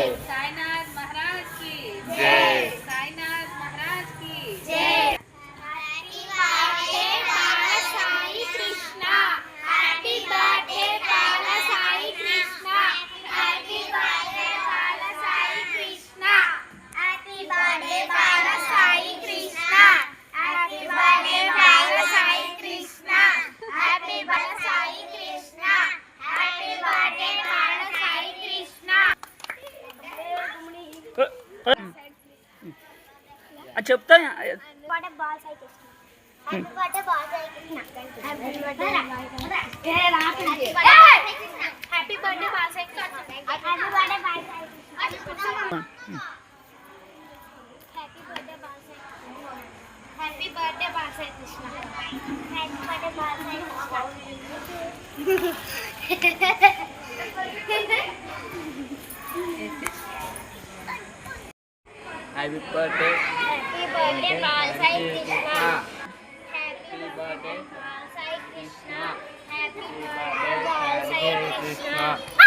साईनाथ महाराज की जय। साईनाथ महाराज की जय। Happy birthday Bala Sai Krishna. Happy birthday Bala Sai Krishna. Happy birthday Bala Sai Krishna. Happy birthday Bala Sai Krishna. Happy birthday Bala Sai Krishna. Happy birthday Sai Krishna. Happy birthday Bala Sai Krishna. చెప్తా birthday Bala Sai Krishna. Happy birthday Bala Sai Krishna. Happy birthday happy birthday Bala Sai Krishna. Happy birthday Bala Sai Krishna. Happy birthday Bala Sai Krishna. Happy birthday Bala Sai Krishna. Happy birthday Bala Sai Krishna. Happy birthday Bala Sai Krishna. Happy birthday Bala Sai Krishna. Happy birthday Bala Sai Krishna.